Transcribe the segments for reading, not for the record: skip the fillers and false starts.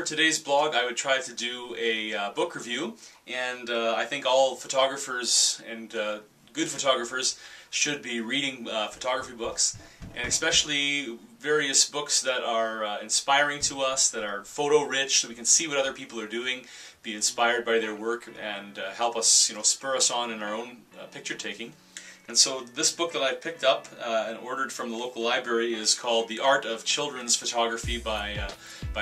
for today's blog, I would try to do a book review, and I think all photographers and good photographers should be reading photography books, and especially various books that are inspiring to us, that are photo-rich, so we can see what other people are doing, be inspired by their work, and help us, spur us on in our own picture taking. And so this book that I picked up and ordered from the local library is called The Art of Children's Photography by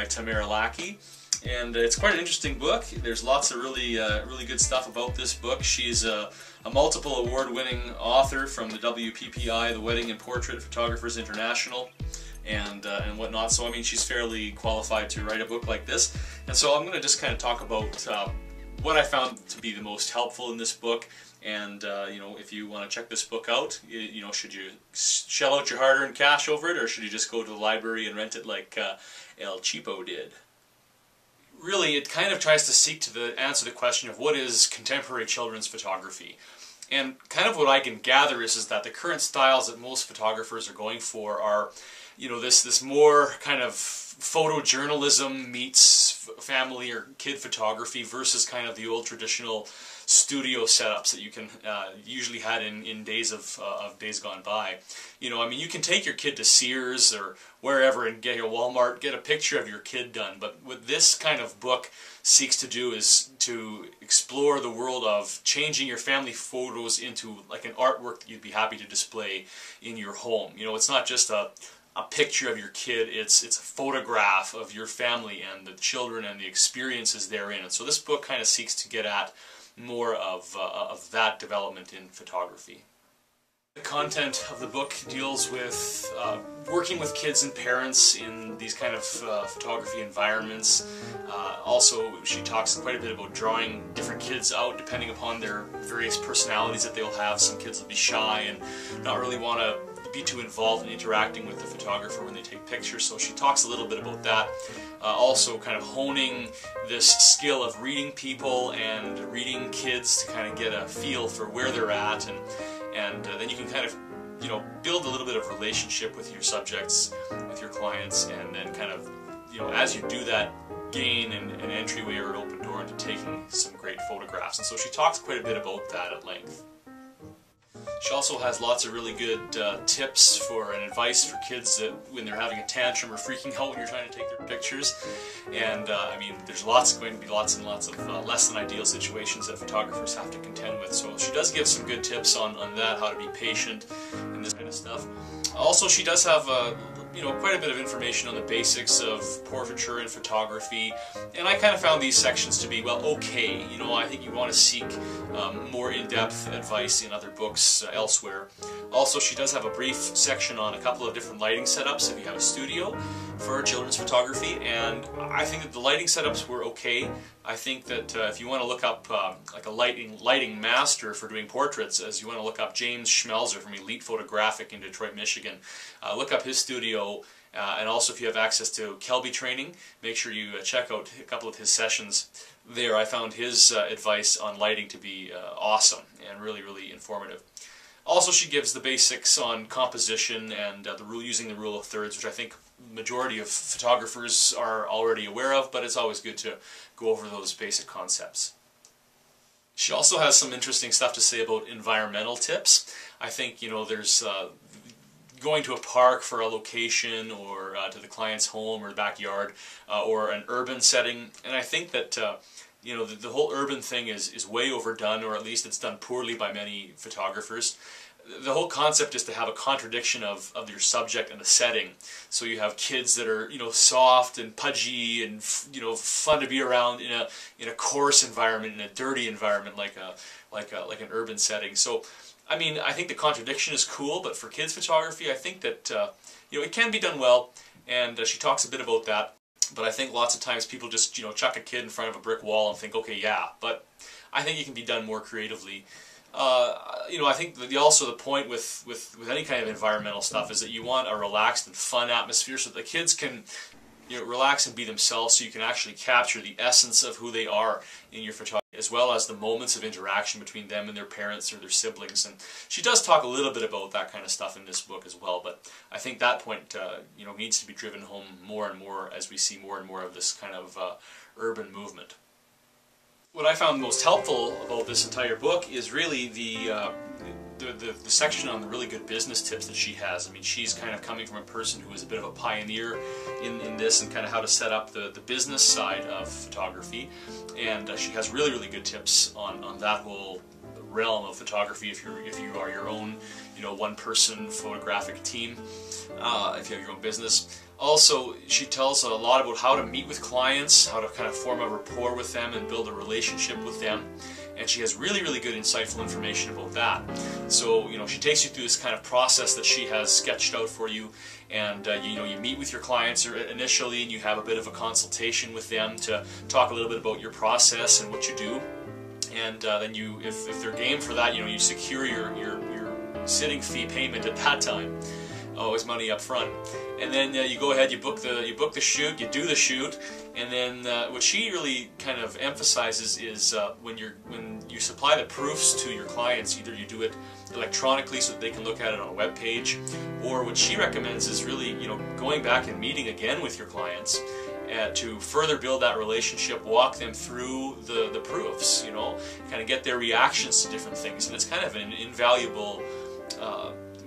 Tamara Lackey. And it's quite an interesting book. There's lots of really good stuff about this book. She's a multiple award-winning author from the WPPI, the Wedding and Portrait Photographers International, and whatnot. So I mean, she's fairly qualified to write a book like this. And so I'm going to just kind of talk about what I found to be the most helpful in this book. And if you want to check this book out, should you shell out your hard-earned cash over it, or should you just go to the library and rent it like El Cheapo did? Really, it kind of tries to seek to answer the question of what is contemporary children's photography. And kind of what I can gather is that the current styles that most photographers are going for are, this more kind of photojournalism meets family or kid photography versus kind of the old traditional studio setups that you can usually had in days of days gone by. I mean, you can take your kid to Sears or wherever and get your Walmart, get a picture of your kid done. But what this kind of book seeks to do is to explore the world of changing your family photos into like an artwork that you'd be happy to display in your home. It's not just a picture of your kid, it's a photograph of your family and the children and the experiences therein. And so this book kind of seeks to get at more of that development in photography. The content of the book deals with working with kids and parents in these kind of photography environments. Also, she talks quite a bit about drawing different kids out depending upon their various personalities that they'll have. Some kids will be shy and not really want to be too involved in interacting with the photographer when they take pictures, so she talks a little bit about that. Also kind of honing this skill of reading people and reading kids to kind of get a feel for where they're at, and then you can kind of build a little bit of relationship with your subjects, with your clients, and then kind of as you do that, gain an entryway or an open door into taking some great photographs. And so she talks quite a bit about that at length. She also has lots of really good tips for and advice for kids that when they're having a tantrum or freaking out when you're trying to take their pictures. And I mean, there's going to be lots and lots of less than ideal situations that photographers have to contend with. So she does give some good tips on that, how to be patient and this kind of stuff. Also, she does have quite a bit of information on the basics of portraiture and photography, and I kind of found these sections to be, well, okay. I think you want to seek more in-depth advice in other books elsewhere. Also, she does have a brief section on a couple of different lighting setups if you have a studio for children's photography, and I think that the lighting setups were okay. I think that if you want to look up like a lighting master for doing portraits, as you want to look up James Schmelzer from Elite Photographic in Detroit, Michigan, look up his studio, and also if you have access to Kelby training, make sure you check out a couple of his sessions there. I found his advice on lighting to be awesome and really informative. Also, she gives the basics on composition and using the rule of thirds, which I think the majority of photographers are already aware of, but it's always good to go over those basic concepts. She also has some interesting stuff to say about environmental tips. I think, there's going to a park for a location, or to the client's home or backyard, or an urban setting, and I think that the whole urban thing is way overdone, or at least it's done poorly by many photographers. The whole concept is to have a contradiction of your subject and the setting. So you have kids that are soft and pudgy and fun to be around in a coarse environment, in a dirty environment like an urban setting. So I mean, I think the contradiction is cool, but for kids photography, I think that it can be done well, and she talks a bit about that. But I think lots of times people just chuck a kid in front of a brick wall and think, okay, yeah. But I think it can be done more creatively. I think that also the point with any kind of environmental stuff is that you want a relaxed and fun atmosphere so that the kids can relax and be themselves, so you can actually capture the essence of who they are in your photography. as well as the moments of interaction between them and their parents or their siblings. And she does talk a little bit about that kind of stuff in this book as well, but I think that point you know, needs to be driven home more and more as we see more and more of this kind of urban movement. What I found most helpful about this entire book is really the section on the really good business tips that she has. I mean, she's kind of coming from a person who is a bit of a pioneer in this and kind of how to set up the business side of photography. And she has really, really good tips on that whole realm of photography if you are your own, you know, one-person photographic team, if you have your own business. Also, she tells a lot about how to meet with clients, how to kind of form a rapport with them and build a relationship with them. And she has really, really good insightful information about that. So, you know, she takes you through this kind of process that she has sketched out for you. And, you know, you meet with your clients initially and you have a bit of a consultation with them to talk a little bit about your process and what you do. And then you, if they're game for that, you know, you secure your sitting fee payment at that time. Always money up front. And then you go ahead, you book the shoot, you do the shoot, and then what she really kind of emphasizes is when you supply the proofs to your clients, either you do it electronically so that they can look at it on a web page, or what she recommends is really, you know, going back and meeting again with your clients to further build that relationship, walk them through the proofs, you know, kind of get their reactions to different things. And it's kind of an invaluable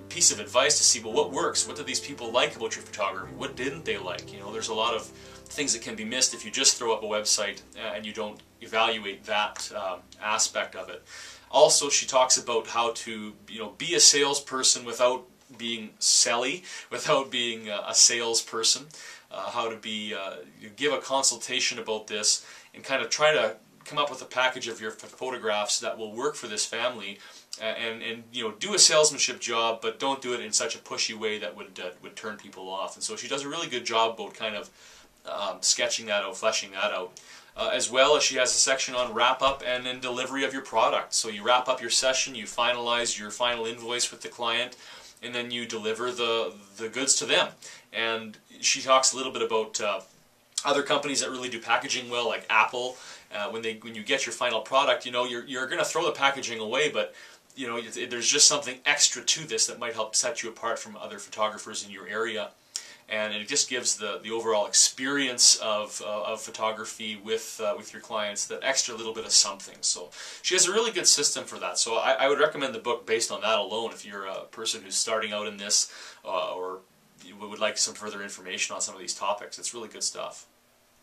piece of advice to see, well, what works? What do these people like about your photography? What didn't they like? You know, there's a lot of things that can be missed if you just throw up a website and you don't evaluate that aspect of it. Also, she talks about how to, you know, be a salesperson without being selly, without being a salesperson. How to be, give a consultation about this and kind of try to come up with a package of your photographs that will work for this family, and you know, do a salesmanship job, but don't do it in such a pushy way that would turn people off. And so she does a really good job about kind of sketching that out, fleshing that out. As well as she has a section on wrap up and then delivery of your product. So you wrap up your session, you finalize your final invoice with the client, and then you deliver the goods to them. And she talks a little bit about other companies that really do packaging well, like Apple. When you get your final product, you know, you're going to throw the packaging away, but you know, there's just something extra to this that might help set you apart from other photographers in your area. And it just gives the overall experience of photography with your clients that extra little bit of something. So she has a really good system for that. So I would recommend the book based on that alone if you're a person who's starting out in this or you would like some further information on some of these topics. It's really good stuff.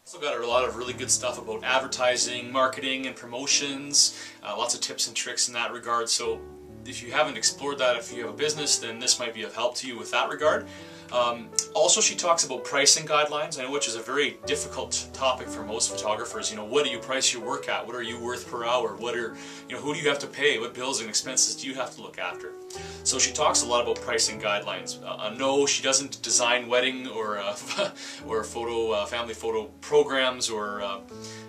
Also got a lot of really good stuff about advertising, marketing, and promotions. Lots of tips and tricks in that regard. So if you haven't explored that, if you have a business, then this might be of help to you with that regard. Also, she talks about pricing guidelines, I know, which is a very difficult topic for most photographers. You know, what do you price your work at? What are you worth per hour? What are, you know, who do you have to pay? What bills and expenses do you have to look after? So she talks a lot about pricing guidelines. No, she doesn't design wedding or or family photo programs or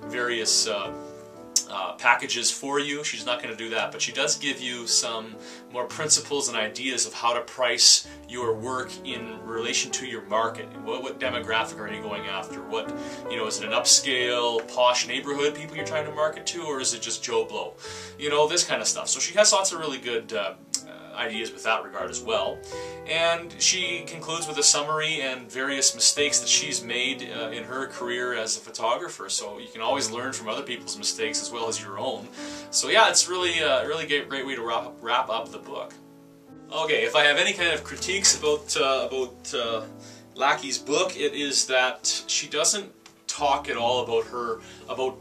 various packages for you. She's not going to do that, but she does give you some more principles and ideas of how to price your work in relation to your market. What demographic are you going after? What, you know, is it an upscale, posh neighborhood people you're trying to market to, or is it just Joe Blow? You know, this kind of stuff. So she has lots of really good ideas with that regard as well. And she concludes with a summary and various mistakes that she's made in her career as a photographer. So you can always learn from other people's mistakes as well as your own. So yeah, it's really a really great way to wrap up the book. Okay, if I have any kind of critiques about Lackey's book, it is that she doesn't talk at all about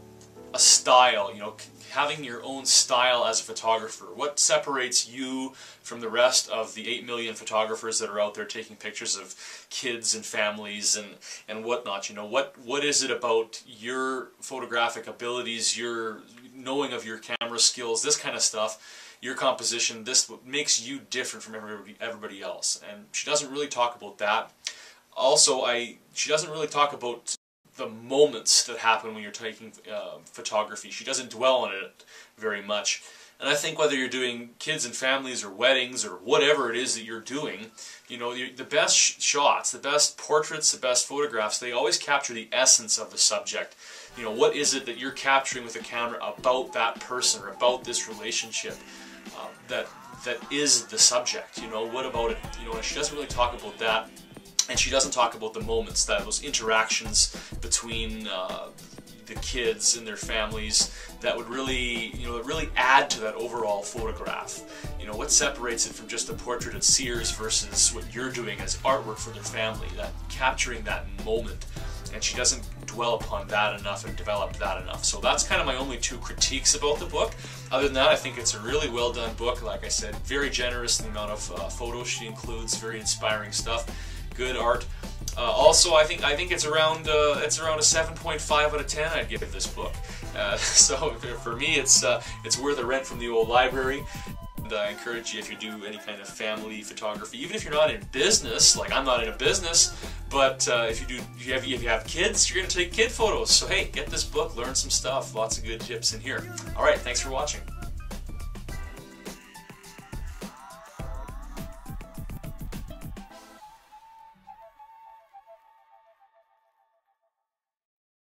a style, you know, having your own style as a photographer. What separates you from the rest of the 8 million photographers that are out there taking pictures of kids and families and whatnot? You know, what is it about your photographic abilities, your knowing of your camera skills, this kind of stuff, your composition, this makes you different from everybody else? And she doesn't really talk about that. Also, she doesn't really talk about the moments that happen when you're taking photography. She doesn't dwell on it very much. And I think whether you're doing kids and families or weddings or whatever it is that you're doing, you know, the best shots, the best portraits, the best photographs, they always capture the essence of the subject. You know, what is it that you're capturing with the camera about that person or about this relationship that is the subject? You know, what about it? You know, and she doesn't really talk about that, and she doesn't talk about the moments, those interactions between the kids and their families that would really, you know, that really add to that overall photograph. You know, what separates it from just a portrait at Sears versus what you're doing as artwork for their family, that capturing that moment. And she doesn't dwell upon that enough and develop that enough. So that's kind of my only two critiques about the book. Other than that, I think it's a really well done book. Like I said, very generous in the amount of photos she includes, very inspiring stuff, good art. Also, I think it's around a 7.5 out of 10. I'd give this book. So for me, it's worth a rent from the old library. And I encourage you, if you do any kind of family photography, even if you're not in business, like I'm not in a business, but if you have kids, you're going to take kid photos. So hey, get this book, learn some stuff. Lots of good tips in here. All right, thanks for watching.